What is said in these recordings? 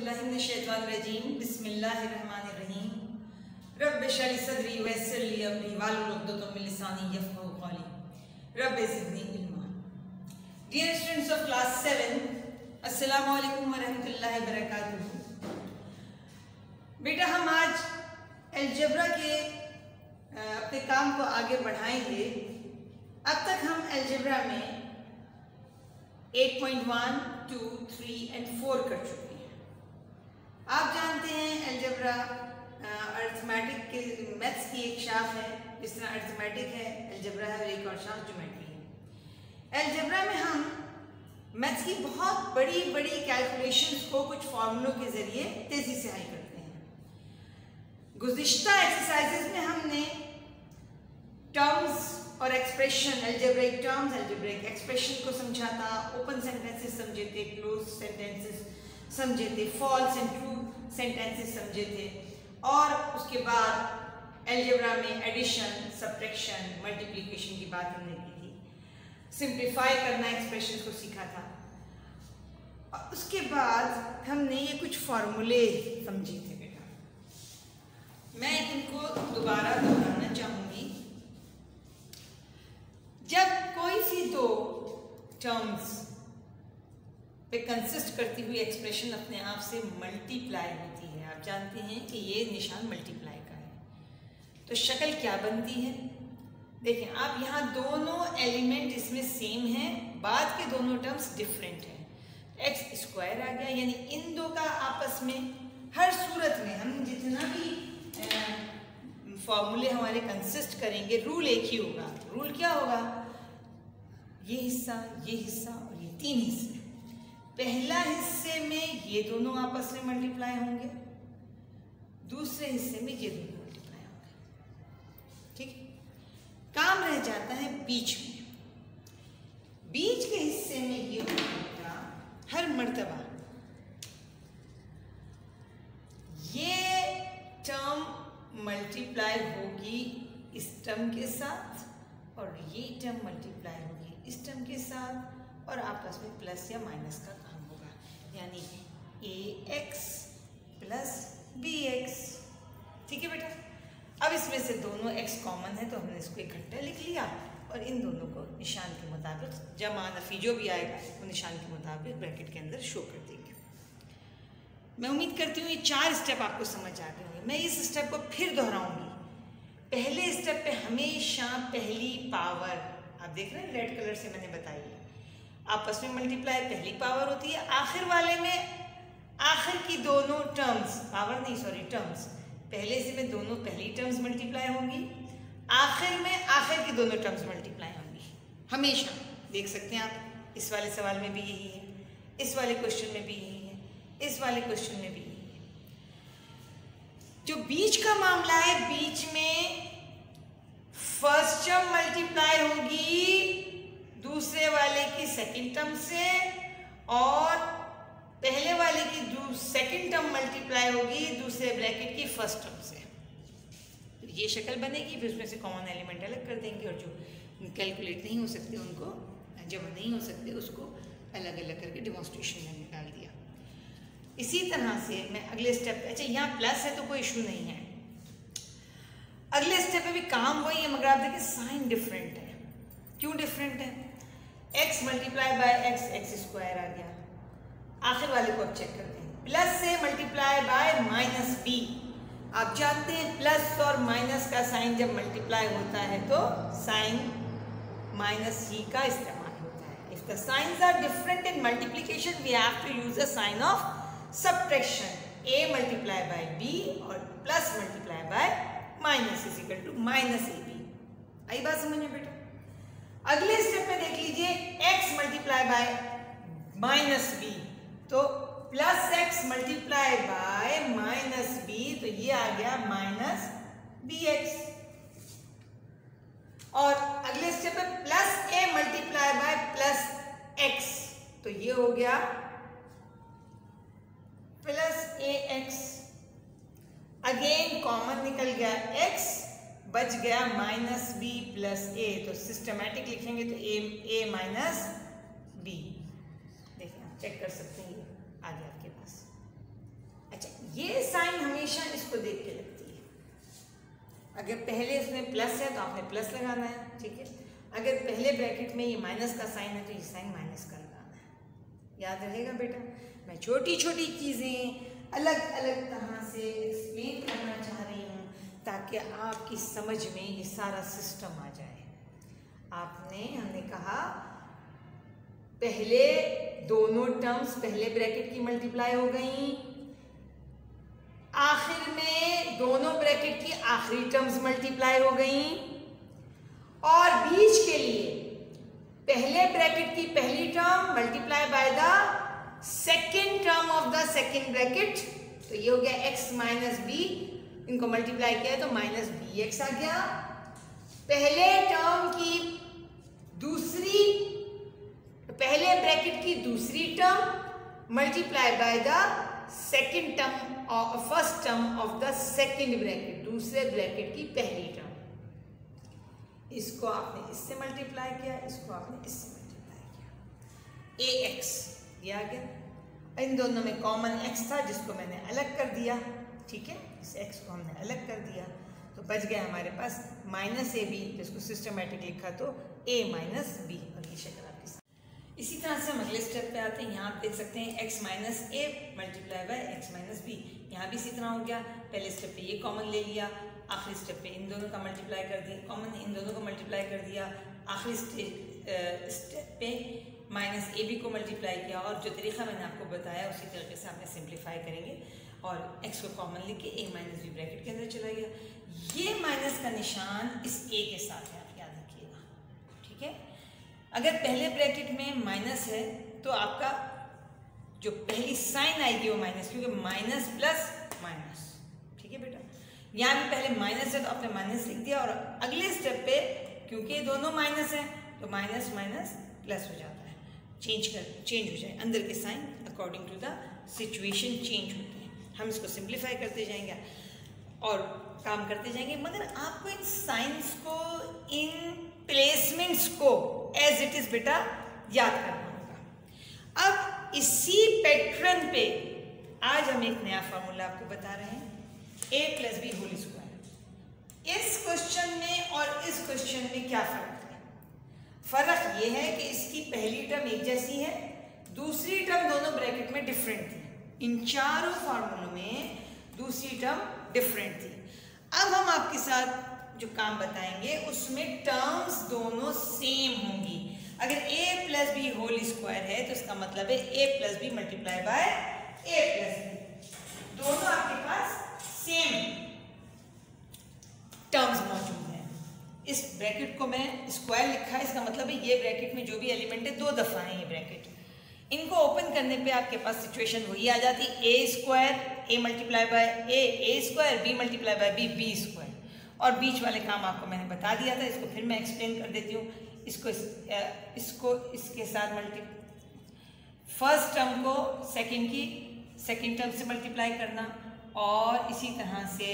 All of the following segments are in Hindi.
औज़ुबिल्लाहिमिनश्शैतानिर्रजीम बिस्मिल्लाहिर्रहमानिर्रहीम रब्बि इश्रह ली सदरी वयस्सिर ली अमरी वाहलुल उक़दतम मिन लिसानी यफ़क़हू क़ौली rabbi ज़िदनी इल्मा। Dear students of class 7, अस्सलामु अलैकुम व रहमतुल्लाहि व बरकातुहू। बेटा, हम आज अलजेब्रा के अपने काम को आगे बढ़ाएंगे। अब तक हम अलजेब्रा में 8.1, 2, 3 और 4 कर चुके हैं। आप जानते हैं अलजेब्रा अरिथमेटिक के मैथ्स की एक शाख है। जिस तरह अरिथमेटिक है, अलजेब्रा है, और एक और शाख ज्योमेट्री है। अलजेब्रा में हम मैथ्स की बहुत बड़ी बड़ी कैलकुलेशंस को कुछ फार्मूलों के जरिए तेजी से हल करते हैं। गुज़िश्ता एक्सरसाइजेज में हमने टर्म्स और expression, algebraic terms, algebraic expression को समझा था। ओपन सेंटेंसेस समझे थे, क्लोज सेंटेंसेस समझे थे, फॉल्स एंड ट्रू सेंटेंसेस समझे थे। और उसके बाद अलजेब्रा में एडिशन, सब्ट्रैक्शन, मल्टीप्लिकेशन की बात हमने की थी। सिंप्लीफाई करना एक्सप्रेशन को सीखा था। और उसके बाद हमने ये कुछ फॉर्मूले समझे थे। बेटा, मैं इनको दोबारा दोहराना चाहूँगी। जब कोई सी दो टर्म्स पे कंसिस्ट करती हुई एक्सप्रेशन अपने आप से मल्टीप्लाई होती है, आप जानते हैं कि ये निशान मल्टीप्लाई का है, तो शक्ल क्या बनती है? देखें आप, यहाँ दोनों एलिमेंट इसमें सेम हैं, बाद के दोनों टर्म्स डिफरेंट हैं। एक्स स्क्वायर आ गया, यानी इन दो का आपस में हर सूरत में हम जितना भी फॉर्मूले हमारे कंसिस्ट करेंगे, रूल एक ही होगा। रूल क्या होगा? ये हिस्सा और ये तीन हिस्से। पहला हिस्से में ये दोनों आपस में मल्टीप्लाई होंगे, दूसरे हिस्से में ये दोनों मल्टीप्लाई होंगे। ठीक है? काम रह जाता है बीच में। बीच के हिस्से में ये होगा, हर मर्तबा ये टर्म मल्टीप्लाई होगी इस टर्म के साथ, और ये टर्म मल्टीप्लाई होगी इस टर्म के साथ, और आपस में प्लस या माइनस का काम होगा, यानी ax प्लस bx। ठीक है बेटा? अब इसमें से दोनों x कॉमन है, तो हमने इसको इकट्ठा लिख लिया, और इन दोनों को निशान के मुताबिक जमा नफी जो भी आएगा वो निशान के मुताबिक ब्रैकेट के अंदर शो कर देंगे। मैं उम्मीद करती हूँ ये 4 स्टेप आपको समझ आ गए होंगे। मैं इस स्टेप को फिर दोहराऊंगी। पहले स्टेप पे हमेशा पहली पावर, आप देख रहे हैं रेड कलर से मैंने बताई है, आपस में मल्टीप्लाई पहली पावर होती है। आखिर वाले में आखिर की दोनों टर्म्स, पावर नहीं सॉरी टर्म्स, पहले से में दोनों पहली टर्म्स मल्टीप्लाई होंगी, आखिर में आखिर की दोनों टर्म्स मल्टीप्लाई होंगी। हमेशा देख सकते हैं आप, इस वाले सवाल में भी यही है, इस वाले क्वेश्चन में भी यही है, इस वाले क्वेश्चन में भी यही है। जो बीच का मामला है, बीच में फर्स्ट टर्म मल्टीप्लाई होगी दूसरे वाले की सेकंड टर्म से, और पहले वाले की सेकंड टर्म मल्टीप्लाई होगी दूसरे ब्रैकेट की फर्स्ट टर्म से। तो ये शक्ल बनेगी। फिर उसमें से कॉमन एलिमेंट अलग कर देंगे, और जो कैलकुलेट नहीं हो सकते उनको, जमा नहीं हो सकते उसको अलग अलग करके डेमोन्स्ट्रेशन में निकाल दिया। इसी तरह से मैं अगले स्टेप, अच्छा यहाँ प्लस है तो कोई इशू नहीं है, अगले स्टेप पे भी काम वही है, मगर आप देखिए साइन डिफरेंट है। क्यों डिफरेंट है? x multiply by x square आ गया। आखिर वाले को अब चेक करते हैं। प्लस से मल्टीप्लाई बाय माइनस b। आप जानते हैं प्लस और माइनस का साइन जब मल्टीप्लाई होता है तो साइन माइनस ही का इस्तेमाल होता है। If the signs are different in multiplication we have to use the sign of subtraction. a multiply by b और plus multiply by minus is equal to minus ab। आई बात समझ में बेटा? अगले स्टेप में देख लीजिए, x multiply by minus b, तो plus x multiply by minus b, तो ये आ गया माइनस bx। और अगले स्टेप में plus a multiply by plus x, तो ये हो गया प्लस ax। अगेन कॉमन निकल गया x, बच गया माइनस बी प्लस ए, तो सिस्टमैटिक लिखेंगे तो a माइनस बी। देखिए आप चेक कर सकते हैं, ये आ गया आपके पास। अगर पहले इसमें प्लस है तो आपने प्लस लगाना है, ठीक है। अगर पहले ब्रैकेट में ये माइनस का साइन है तो ये साइन माइनस का लगाना है। याद रहेगा बेटा, मैं छोटी छोटी चीज़ें अलग अलग तरह से एक्सप्लेन करना चाह रही हूँ ताकि आपकी समझ में ये सारा सिस्टम आ जाए। हमने कहा पहले दोनों टर्म्स पहले ब्रैकेट की मल्टीप्लाई हो गई, आखिर में दोनों ब्रैकेट की आखिरी टर्म्स मल्टीप्लाई हो गई, और बीच के लिए पहले ब्रैकेट की पहली term multiply by the second term of the second bracket, तो ये हो गया x माइनस बी, इनको मल्टीप्लाई किया तो माइनस बी एक्स आ गया। पहले टर्म की दूसरी, पहले ब्रैकेट की दूसरी term multiply by the second term और first term of the second bracket, दूसरे ब्रैकेट की पहली टर्म। इसको आपने इससे मल्टीप्लाई किया, इसको आपने इससे मल्टीप्लाई किया, ए एक्स ये आ गया। इन दोनों में कॉमन x था जिसको मैंने अलग कर दिया, ठीक है, इस x को हमने अलग कर दिया तो बच गया हमारे पास माइनस ए बी, जिसको सिस्टमेटिक लिखा तो a माइनस बी, और ये शक्ल आपके साथ। इसी तरह से हम अगले स्टेप पे आते हैं। यहाँ आप देख सकते हैं x minus a multiply by x minus b, यहाँ भी इसी तरह हो गया। पहले स्टेप पे ये कॉमन ले लिया, आखिरी स्टेप पे इन दोनों का मल्टीप्लाई कर दिया, कॉमन इन दोनों को मल्टीप्लाई कर दिया, आखिरी स्टेप पे माइनस ए बी को मल्टीप्लाई किया, और जो तरीका मैंने आपको बताया उसी तरीके से आपने सिंप्लीफाई करेंगे और x को कॉमन लेके a माइनस बी ब्रैकेट के अंदर चला गया। ये माइनस का निशान इस a के साथ है, आप याद रखिएगा, ठीक है। अगर पहले ब्रैकेट में माइनस है तो आपका जो पहली साइन आएगी वो माइनस, क्योंकि माइनस प्लस माइनस, ठीक है बेटा। यहाँ भी पहले माइनस है तो आपने माइनस लिख दिया, और अगले स्टेप पे क्योंकि दोनों माइनस है तो माइनस माइनस प्लस हो जाता है, चेंज हो जाए, अंदर के sign according to the situation change होते हैं। हम इसको सिंप्लीफाई करते जाएंगे और काम करते जाएंगे, मगर आपको इन साइंस को, इन प्लेसमेंट्स को एज इट इज बेटा याद करना होगा। अब इसी पैटर्न पे आज हम एक नया फार्मूला आपको बता रहे हैं, a plus b whole square. इस क्वेश्चन में और इस क्वेश्चन में क्या फर्क है? फर्क ये है कि इसकी पहली टर्म एक जैसी है, दूसरी टर्म दोनों ब्रैकेट में डिफरेंट थी। इन चारों फार्मूलों में दूसरी टर्म डिफरेंट थी। अब हम आपके साथ जो काम बताएंगे उसमें टर्म्स दोनों सेम होंगी। अगर a plus b whole square है तो इसका मतलब है a plus b multiply by a plus b, दोनों आपके पास सेम टर्म्स मौजूद हैं। इस ब्रैकेट को मैं स्क्वायर लिखा है, इसका मतलब है ये ब्रैकेट में जो भी एलिमेंट है 2 दफ़ा है ये ब्रैकेट। इनको ओपन करने पे आपके पास सिचुएशन वही आ जाती, a square a multiply by a square b multiply by b square, और बीच वाले काम आपको मैंने बता दिया था, इसको फिर मैं एक्सप्लेन कर देती हूँ। इसको इसके साथ फर्स्ट टर्म को सेकेंड टर्म से मल्टीप्लाई करना, और इसी तरह से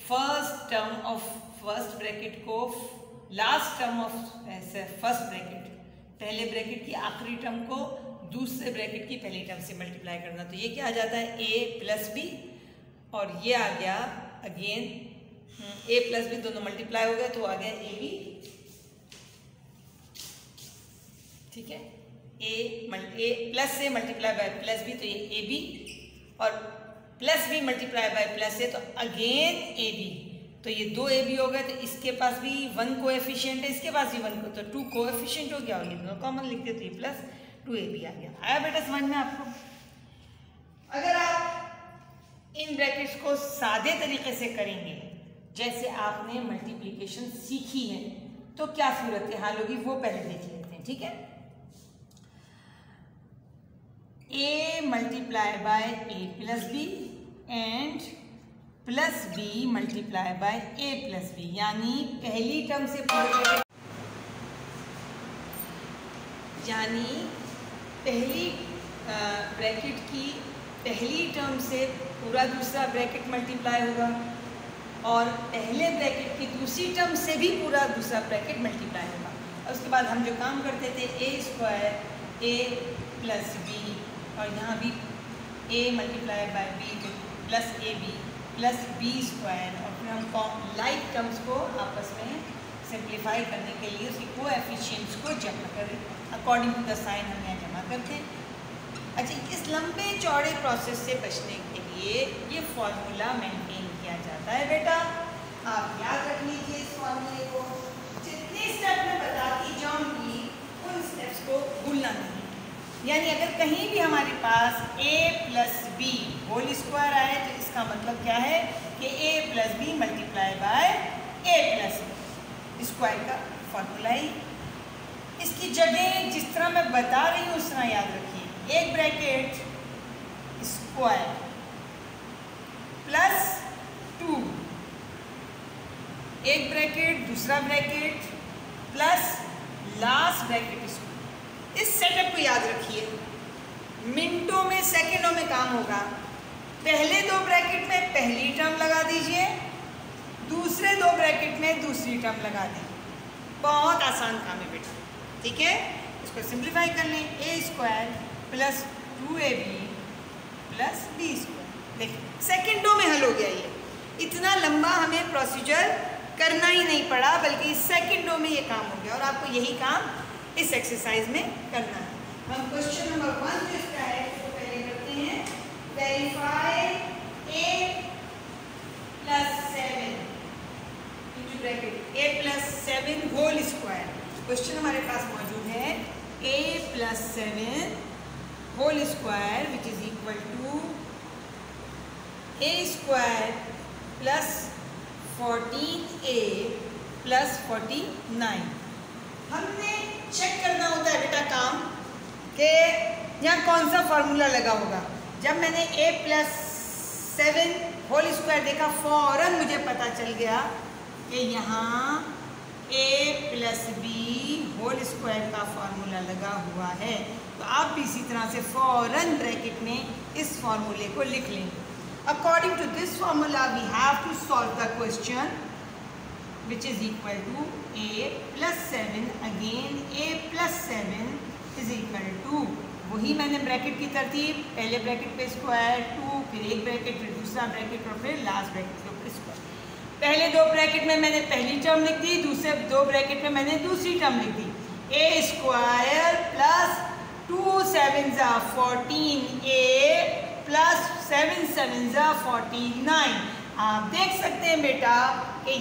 first term of first bracket को last term of first bracket, पहले ब्रैकेट की आखिरी टर्म को दूसरे ब्रैकेट की पहली टर्म से मल्टीप्लाई करना। तो ये क्या आ जाता है a प्लस बी, और ये आ गया अगेन a प्लस बी, दोनों मल्टीप्लाई हो गए तो आ गया a b, ठीक है। a प्लस से मल्टीप्लाई बाय प्लस बी तो ये a b, और plus b multiply by plus है तो अगेन a b, तो ये 2 a b हो गए। तो इसके पास भी 1 कोएफिशिएंट है, इसके पास भी 1 को, तो 2 कोएफिशिएंट हो गया, और ये दोनों कॉमन लिखते तो ये प्लस 2ab आ गया। आया बेटा समझ में आपको? अगर आप इन ब्रैकेट्स को सादे तरीके से करेंगे जैसे आपने मल्टीप्लिकेशन सीखी है तो क्या सूरत हाल होगी वो पहले देख लेते हैं, ठीक है। a multiply by a plus b and plus b multiply by a plus b, यानी पहली टर्म से पूरे, यानी पहली ब्रैकेट की पहली टर्म से पूरा दूसरा ब्रैकेट मल्टीप्लाई होगा, और पहले ब्रैकेट की दूसरी टर्म से भी पूरा दूसरा ब्रैकेट मल्टीप्लाई होगा। और उसके बाद हम जो काम करते थे a square a plus b, और यहाँ भी a मल्टीप्लाई बाय b तो plus ab, plus b square, और फिर हम लाइक टर्म्स को आपस में सिंप्लीफाई करने के लिए उसकी कोएफिशिएंट्स को जमा करें, अकॉर्डिंग टू द साइन हम यहाँ जमा करते हैं। अच्छा, इस लंबे चौड़े प्रोसेस से बचने के लिए ये फॉर्मूला मेंटेन किया जाता है बेटा, आप याद रख लीजिए इस फॉर्मूले को। जितने स्टेप में बताती जाऊंगी उन स्टेप्स को भूलना नहीं। यानी अगर कहीं भी हमारे पास a plus b whole square आए तो इसका मतलब क्या है कि a plus b multiply by a plus b square का फॉर्मूला ही। इसकी जगह जिस तरह मैं बता रही हूँ उस तरह याद रखिए, एक ब्रैकेट स्क्वायर प्लस 2, एक ब्रैकेट दूसरा bracket plus last bracket square. इस सेटअप को याद रखिए, मिनटों में सेकंडों में काम होगा। पहले दो ब्रैकेट में पहली टर्म लगा दीजिए, दूसरे दो ब्रैकेट में दूसरी टर्म लगा दीजिए। बहुत आसान काम है बेटा, ठीक है। इसको सिंप्लीफाई कर लें, a square plus 2ab plus b square. देखिए सेकंडों में हल हो गया। ये इतना लंबा हमें प्रोसीजर करना ही नहीं पड़ा, बल्कि सेकंडों में ये काम हो गया, और आपको यही काम इस एक्सरसाइज में करना है। हम क्वेश्चन नंबर 1 जो इसका है उसको पहले करते हैं। Verify a plus 7 into bracket a plus 7 whole square. Question हमारे पास मौजूद है a plus 7 whole square which is equal to a square plus 14a plus 49। हमने चेक करना होता है बेटा काम कि यहाँ कौन सा फॉर्मूला लगा होगा। जब मैंने a प्लस 7 होल स्क्वायर देखा, फौरन मुझे पता चल गया कि यहाँ a plus b whole square का फॉर्मूला लगा हुआ है। तो आप भी इसी तरह से फौरन ब्रैकेट में इस फॉर्मूले को लिख लेंगे। According to this formula we have to solve the question which is equal to a plus 7 again a plus 7 is equal to, वही मैंने ब्रैकेट की तरतीब, पहले ब्रैकेट पे स्क्वायर 2, फिर एक ब्रैकेट, फिर दूसरा ब्रैकेट और फिर लास्ट ब्रैकेट के ऊपर स्क्वायर। पहले दो ब्रैकेट में मैंने पहली टर्म लिख दी, दूसरे दो ब्रैकेट में मैंने दूसरी टर्म लिख दी। a square plus 2 7 14a plus 7 7 49। आप देख सकते हैं बेटा कि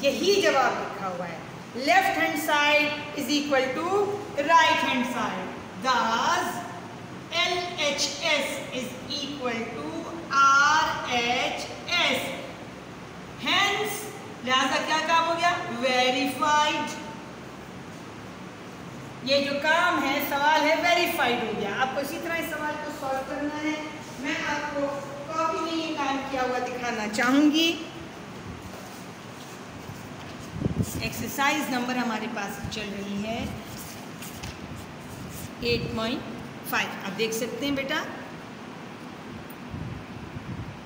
यही जवाब लिखा हुआ है। Left hand side is equal to right hand side, thus LHS is equal to RHS। Hence लिहाजा क्या काम हो गया, वेरीफाइड। ये जो काम है, सवाल है, वेरीफाइड हो गया। आपको इसी तरह इस सवाल को सॉल्व करना है। मैं आपको कॉपी में ये काम किया हुआ दिखाना चाहूंगी। एक्सरसाइज नंबर हमारे पास चल रही है 8.5। आप देख सकते हैं बेटा,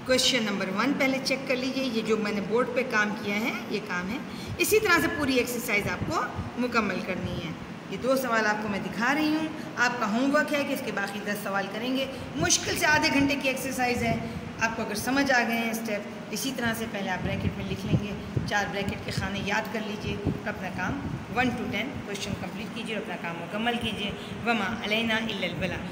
क्वेश्चन नंबर 1 पहले चेक कर लीजिए। ये जो मैंने बोर्ड पे काम किया है ये काम है। इसी तरह से पूरी एक्सरसाइज आपको मुकम्मल करनी है। ये 2 सवाल आपको मैं दिखा रही हूँ। आपका होमवर्क है कि इसके बाकी 10 सवाल करेंगे। मुश्किल से आधे घंटे की एक्सरसाइज है। आपको अगर समझ आ गए हैं स्टेप, इसी तरह से पहले आप ब्रैकेट में लिख लेंगे, 4 ब्रैकेट के खाने याद कर लीजिए और अपना काम 1 to 10 क्वेश्चन कंप्लीट कीजिए और अपना काम मुकम्मल कीजिए। वमा अलैना इल्लल बलाग।